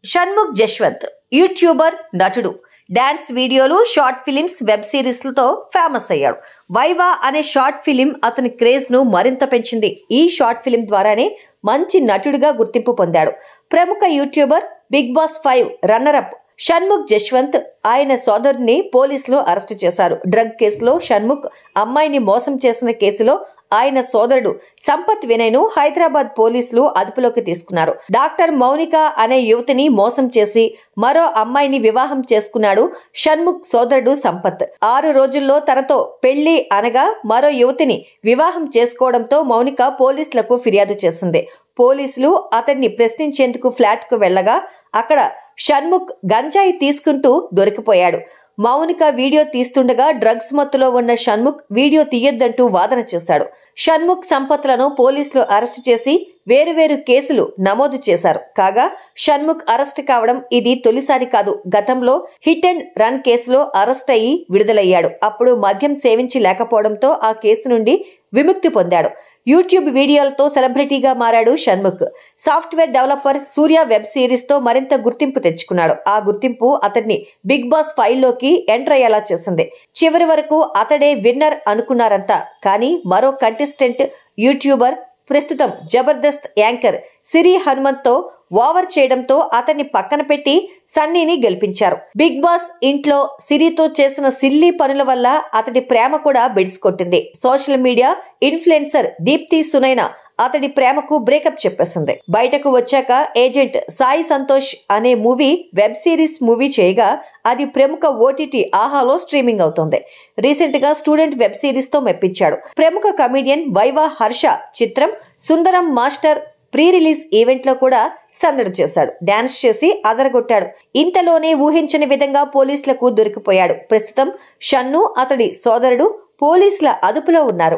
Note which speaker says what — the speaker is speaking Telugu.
Speaker 1: షణ్ముఖ్ జశ్వంత్ యూట్యూబర్, నటుడు. డాన్స్ వీడియోలు, షార్ట్ ఫిలిమ్స్, వెబ్ సిరీస్లతో ఫేమస్ అయ్యాడు. వైవా అనే షార్ట్ ఫిలిం అతని క్రేజ్ ను మరింత పెంచింది. ఈ షార్ట్ ఫిలిం ద్వారానే మంచి నటుడిగా గుర్తింపు పొందాడు. ప్రముఖ youtuber, big boss 5 runner up Shanmukh Jaswanth ఆయన సోదరుడిని పోలీసులు అరెస్టు చేశారు. డ్రగ్ కేసులో షణ్ముఖ్ అమ్మాయిని మోసం చేసిన కేసులో ఆయన సోదరుడు సంపత్ వినయ్ ను హైదరాబాద్ పోలీసులు అదుపులోకి తీసుకున్నారు. డాక్టర్ మౌనిక అనే యువతిని మోసం చేసి మరో అమ్మాయిని వివాహం చేసుకున్నాడు షణ్ముఖ్ సోదరుడు సంపత్. 6 రోజుల్లో తనతో పెళ్లి అనగా మరో యువతిని వివాహం చేసుకోవడంతో మౌనిక పోలీసులకు ఫిర్యాదు చేసింది. పోలీసులు అతన్ని ప్రశ్నించేందుకు ఫ్లాట్ కు వెళ్లగా అక్కడ షణ్ముఖ్ గంజాయి తీసుకుంటూ దొరికిపోయాడు. మౌనిక వీడియో తీస్తుండగా డ్రగ్స్ మత్తులో ఉన్న షణ్ముఖ్ వీడియో తీయొద్దంటూ వాదన చేశాడు. షణ్ముఖ్ సంపత్లను పోలీసులు అరెస్టు చేసి వేరువేరు కేసులు నమోదు చేశారు. కాగా షణ్ముఖ్ అరెస్ట్ కావడం ఇది తొలిసారి కాదు. గతంలో హిట్ అండ్ రన్ కేసులో అరెస్ట్ అయ్యి విడుదలయ్యాడు. అప్పుడు మద్యం సేవించి లేకపోవడంతో ఆ కేసు నుండి విముక్తి పొందాడు. యూట్యూబ్ వీడియోలతో సెలబ్రిటీగా మారాడు షణ్ముఖ్. సాఫ్ట్వేర్ డెవలపర్ సూర్య వెబ్ సిరీస్ తో మరింత గుర్తింపు తెచ్చుకున్నాడు. ఆ గుర్తింపు అతన్ని బిగ్ బాస్ 5 లోకి ఎంటర్ అయ్యేలా చేసింది. చివరి వరకు అతడే విన్నర్ అనుకున్నారంతా. కానీ మరో కంటెస్టెంట్ యూట్యూబర్ ప్రస్తుతం జబర్దస్త్ యాంకర్ సిరి హనుమంత్ తో ఓవర్ చేయడంతో అతన్ని పక్కన పెట్టి సన్నీని గెలిపించారు. బిగ్ బాస్ ఇంట్లో సిరితో చేసిన సిల్లీ పనుల వల్ల అతడి ప్రేమ కూడా బెడిసికొట్టింది. Social media influencer Deepthi Sunaina అతడి ప్రేమకు బ్రేకప్ చెప్పేసింది. బయటకు వచ్చాక ఏజెంట్ సాయి సంతోష్ అనే వెబ్ సిరీస్ మూవీ చేయగా అది ప్రముఖ ఓటీటీ ఆహాలో స్ట్రీమింగ్ అవుతోంది. రీసెంట్ గా స్టూడెంట్ వెబ్ సిరీస్ తో మెప్పించాడు. ప్రముఖ కమెడియన్ వైవా హర్ష చిత్రం సుందరం మాస్టర్ ప్రీ రిలీజ్ ఈవెంట్ లో కూడా సందడి చేశాడు. డాన్స్ చేసి అదరగొట్టాడు. ఇంతలోనే ఊహించని విధంగా పోలీసులకు దొరికిపోయాడు. ప్రస్తుతం షన్ను అతడి సోదరుడు పోలీసుల అదుపులో ఉన్నారు.